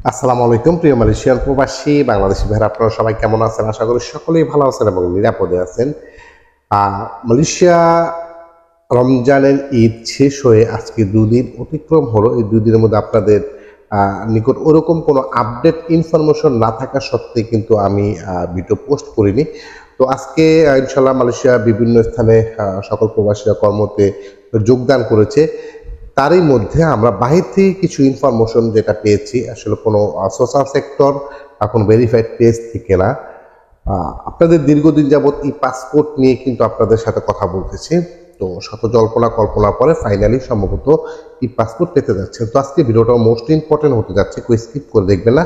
আসসালামু আলাইকুম প্রিয় মালয়েশিয়ান প্রবাসী বাংলাদেশি ভাইরা, আপনারা সবাই কেমন আছেন? আশা করি সকলেই ভালো আছেন এবং নিরাপদে আছেন। মালয়েশিয়া রমজানের ঈদ শেষ হয়ে আজকে দুদিন অতিক্রম হলো। এই দুদিনের মধ্যে আপনাদের নিকট ওরকম কোনো আপডেট ইনফরমেশন না থাকা সত্ত্বে কিন্তু আমি ভিডিও পোস্ট করিনি। তো আজকে ইনশাল্লাহ মালয়েশিয়া বিভিন্ন স্থানে সকল প্রবাসীরা কর্মতে যোগদান করেছে। তারই মধ্যে আমরা বাহির থেকে কিছু ইনফরমেশন যেটা পেয়েছি, আসলে কোনো সোশ্যাল সেক্টর বা কোনো ভেরিফাইড পেজ থেকে না। আপনাদের দীর্ঘদিন যাবৎ এই পাসপোর্ট নিয়ে কিন্তু আপনাদের সাথে কথা বলতেছি। তো শত জল্পনা কল্পনা পরে ফাইনালি সম্ভবত এই পাসপোর্ট পেতে যাচ্ছে। তো আজকে ভিডিওটা মোস্ট ইম্পর্টেন্ট হতে যাচ্ছে, কেউ স্কিপ করে দেখবেন না,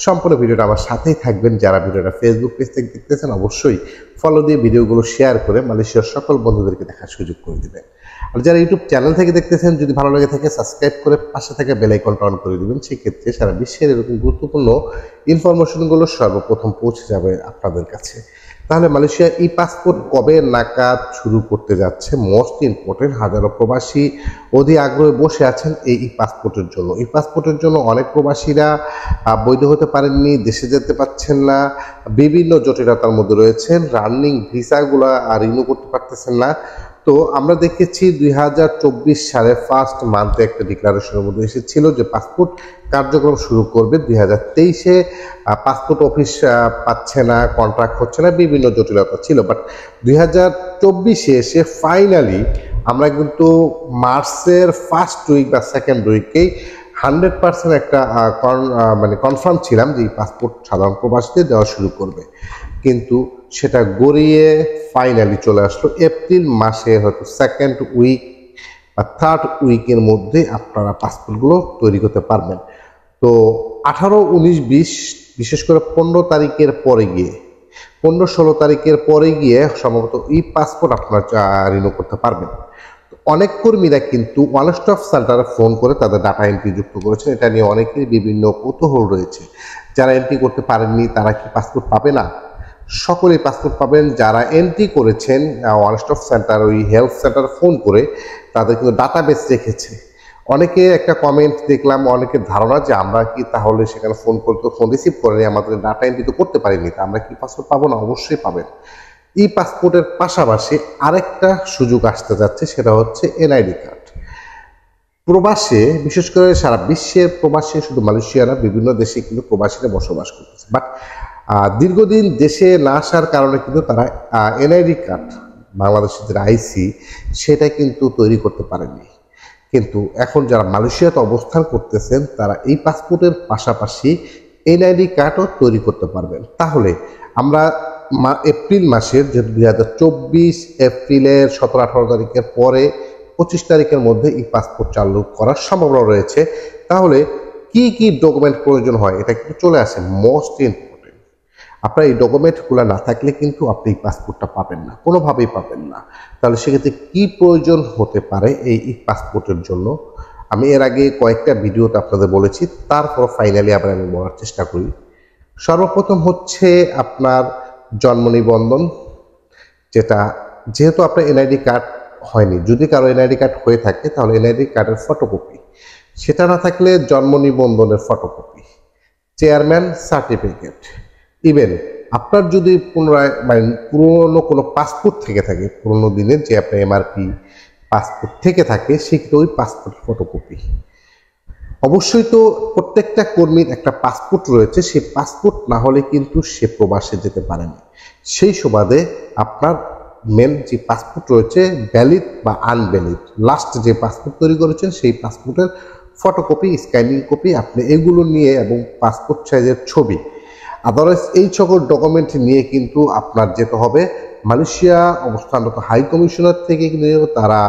সম্পূর্ণ ভিডিওটা আমার সাথেই থাকবেন। যারা ভিডিওটা ফেসবুক পেজ থেকে দেখতেছেন অবশ্যই ফলো দিয়ে ভিডিওগুলো শেয়ার করে মালয়েশিয়ার সকল বন্ধুদেরকে দেখার সুযোগ করে দিবেন। আর যারা ইউটিউব চ্যানেল থেকে দেখতেছেন, যদি ভালো লেগে থাকে সাবস্ক্রাইব করে পাশে থেকে বেল আইকনটা অন করে দিবেন। সেক্ষেত্রে সারা বিশ্বের এরকম গুরুত্বপূর্ণ ইনফরমেশনগুলো সর্বপ্রথম পৌঁছে যাবে আপনাদের কাছে। তাহলে মালয়েশিয়া ই পাসপোর্ট কবে নাগাদ শুরু করতে যাচ্ছে? মোস্ট ইম্পর্টেন্ট, হাজারো প্রবাসী অধি আগ্রহে বসে আছেন এই ই পাসপোর্টের জন্য। এই পাসপোর্টের জন্য অনেক প্রবাসীরা বৈধ হতে পারেননি, দেশে যেতে পারছেন না, বিভিন্ন জটিলতার মধ্যে রয়েছেন, রানিং ভিসাগুলো রিনিউ করতে পারতেছেন না। তো আমরা দেখেছি 2024 সালে ফার্স্ট মান্থে একটা ডিক্লারেশনের মধ্যে এসেছিল যে পাসপোর্ট কার্যক্রম শুরু করবে 2023-এ। পাসপোর্ট অফিস পাচ্ছে না, কন্ট্রাক্ট হচ্ছে না, বিভিন্ন জটিলতা ছিল। বাট 2024-এ এসে ফাইনালি আমরা কিন্তু মার্চের ফার্স্ট উইক বা সেকেন্ড উইকেই 100% একটা কনফার্ম ছিলাম যে এই পাসপোর্ট সাধারণ প্রবাসীদের দেওয়া শুরু করবে। কিন্তু সেটা গড়িয়ে ফাইনালি চলে আসলো এপ্রিল মাসে, হয়তো সেকেন্ড উইক বা থার্ড উইকের মধ্যে আপনারা পাসপোর্টগুলো তৈরি করতে পারবেন। তো 18, 19, 20, বিশেষ করে 15 তারিখের পরে গিয়ে 15-16 তারিখের পরে গিয়ে সম্ভবত এই পাসপোর্ট আপনারা রিনিউ করতে পারবেন। অনেক কর্মীরা কিন্তু ওয়ান স্টপ সেন্টারে ফোন করে তাদের ডাটা এন্ট্রি যুক্ত করেছেন। এটা নিয়ে অনেকেরই বিভিন্ন কৌতূহল রয়েছে। যারা এন্ট্রি করতে পারেননি তারা কি পাসপোর্ট পাবে না? সকলেই পাসপোর্ট পাবেন। যারা এন্ট্রি করেছেন ওয়ান স্টপ সেন্টার, ওই হেল্প সেন্টারে ফোন করে তাদের কিন্তু ডাটাবেস রেখেছে। অনেকে একটা কমেন্ট দেখলাম, অনেকের ধারণা যে আমরা কি তাহলে সেখানে ফোন করতে ফোন রিসিভ করেনি, আমাদের ডাটা এন্ট্রি তো করতে পারিনি, তা আমরা কি পাসপোর্ট পাবো না? অবশ্যই পাবেন। ই পাসপোর্টের পাশাপাশি আরেকটা সুযোগ আসতে যাচ্ছে, সেটা হচ্ছে এনআইডি কার্ড। প্রবাসে, বিশেষ করে সারা বিশ্বের প্রবাসে, শুধু মালয়েশিয়া না, বিভিন্ন দেশে কিন্তু প্রবাসীরা বসবাস করতেছে। বাট দীর্ঘদিন দেশে না আসার কারণে কিন্তু তারা এনআইডি কার্ড, বাংলাদেশের যে আইসি, সেটা কিন্তু তৈরি করতে পারেনি। কিন্তু এখন যারা মালয়েশিয়াতে অবস্থান করতেছেন তারা এই পাসপোর্টের পাশাপাশি এনআইডি কার্ডও তৈরি করতে পারবেন। তাহলে আমরা এপ্রিল মাসের, যে 2024 এপ্রিলের 17-18 তারিখের পরে 25 তারিখের মধ্যে এই পাসপোর্ট চালু করার সম্ভাবনা রয়েছে। তাহলে কি কি ডকুমেন্ট প্রয়োজন হয় এটা কিন্তু চলে আসে। মোস্ট ইম্পর্টেন্ট, আপনার এই ডকুমেন্টগুলো না থাকলে কিন্তু আপনি এই পাসপোর্টটা পাবেন না, কোনোভাবেই পাবেন না। তাহলে সেক্ষেত্রে কি প্রয়োজন হতে পারে এই পাসপোর্টের জন্য? আমি এর আগে কয়েকটা ভিডিওতে আপনাদের বলেছি, তারপর ফাইনালি আবার আমি বলার চেষ্টা করি। সর্বপ্রথম হচ্ছে আপনার জন্ম নিবন্ধন, যেহেতু আপনার এনআইডি কার্ড হয়নি, যদি কারো এনআইডি কার্ড হয়ে থাকে তাহলে এনআইডি কার্ডের ফটোকপি, সেটা না থাকলে জন্ম নিবন্ধনের ফটোকপি, চেয়ারম্যান সার্টিফিকেট, ইভেন আপনার যদি পুনরায় পুরনো কোনো পাসপোর্ট থেকে থাকে, পুরনো দিনের যে আপনার এমআরপি পাসপোর্ট থেকে থাকে, সেক্ষেত্রে ওই পাসপোর্ট ফটোকপি। অবশ্যই তো প্রত্যেকটা কর্মীর একটা পাসপোর্ট রয়েছে, সেই পাসপোর্ট না হলে কিন্তু সে প্রবাসে যেতে পারে না। সেই সুবাদে আপনার মেন যে পাসপোর্ট রয়েছে, ভ্যালিড বা আনভ্যালিড, লাস্ট যে পাসপোর্ট তৈরি করেছেন সেই পাসপোর্টের ফটোকপি, স্ক্যানিং কপি, আপনি এগুলো নিয়ে, এবং পাসপোর্ট সাইজের ছবি, আদারওয়াইজ এই সকল ডকুমেন্ট নিয়ে কিন্তু আপনার যেতে হবে মালয়েশিয়া অবস্থানরত হাই কমিশনার থেকে। কিন্তু তারা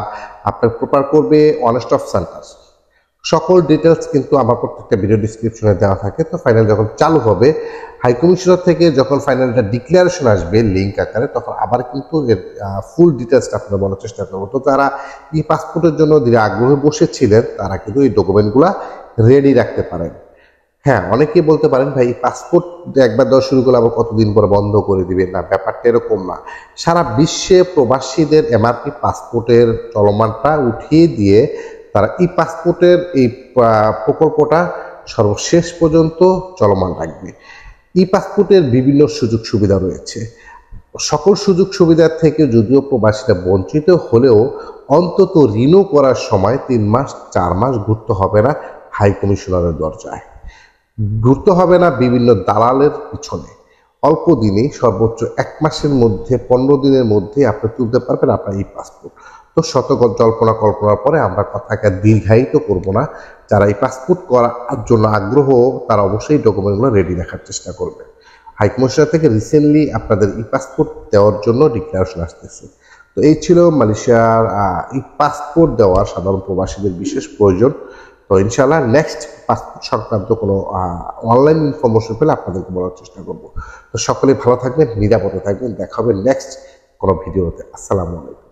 আপনার প্রপার করবে ওয়ান স্টপ সেন্টার। সকল ডিটেলস কিন্তু আমার প্রত্যেকটা ভিডিও ডিসক্রিপশনে দেওয়া থাকে। তো ফাইনাল যখন চালু হবে হাই কমিশনার থেকে, যখন ফাইনালটা ডিক্লারেশন আসবে লিঙ্ক আকারে, তখন আবার কিন্তু এর ফুল ডিটেলসটা আপনারা বলার চেষ্টা করবো। তো তারা এই পাসপোর্টের জন্য যে আগ্রহে বসেছিলেন তারা কিন্তু এই ডকুমেন্টগুলো রেডি রাখতে পারেন। হ্যাঁ, অনেকেই বলতে পারেন ভাই পাসপোর্ট একবার দেওয়া শুরু করলে আবার কতদিন পরে বন্ধ করে দিবেন? না, ব্যাপারটা এরকম না। সারা বিশ্বে প্রবাসীদের এমআরপি পাসপোর্টের চলমানটা উঠিয়ে দিয়ে তারা ই পাসপোর্টের এই প্রকল্পটা সর্বশেষ পর্যন্ত চলমান রাখবে। ই পাসপোর্টের বিভিন্ন সুযোগ সুবিধা রয়েছে। সকল সুযোগ সুবিধা থেকে যদিও প্রবাসীরা বঞ্চিত হলেও অন্তত রিনিউ করার সময় 3 মাস 4 মাস ঘুরতে হবে না হাই কমিশনারের দরজায়, ঘুরতে হবে না বিভিন্ন দালালের পিছনে। অল্প দিনে সর্বোচ্চ 1 মাসের মধ্যে 15 দিনের মধ্যে আপনি তুলতে পারবেন আপনার ই পাসপোর্ট। তো শত কল্পনার পরে আমরা কথাকে দীর্ঘায়িত করব না। যারা এই পাসপোর্ট করার জন্য আগ্রহ তারা অবশ্যই ডকুমেন্টগুলো রেডি রাখার চেষ্টা করবে। হাইকমিশনার থেকে রিসেন্টলি আপনাদের ই পাসপোর্ট দেওয়ার জন্য ডিক্লারেশন আসতেছে। তো এই ছিল মালয়েশিয়ার ই পাসপোর্ট দেওয়ার সাধারণ প্রবাসীদের বিশেষ প্রয়োজন। তো ইনশাআল্লাহ নেক্সট পাসপোর্ট সংক্রান্ত কোনো অনলাইন ইনফরমেশন পেলে আপনাদেরকে বলার চেষ্টা করব। তো সকলেই ভালো থাকবেন, নিরাপদে থাকবেন। দেখা হবে নেক্সট কোনো ভিডিওতে। আসসালামু আলাইকুম।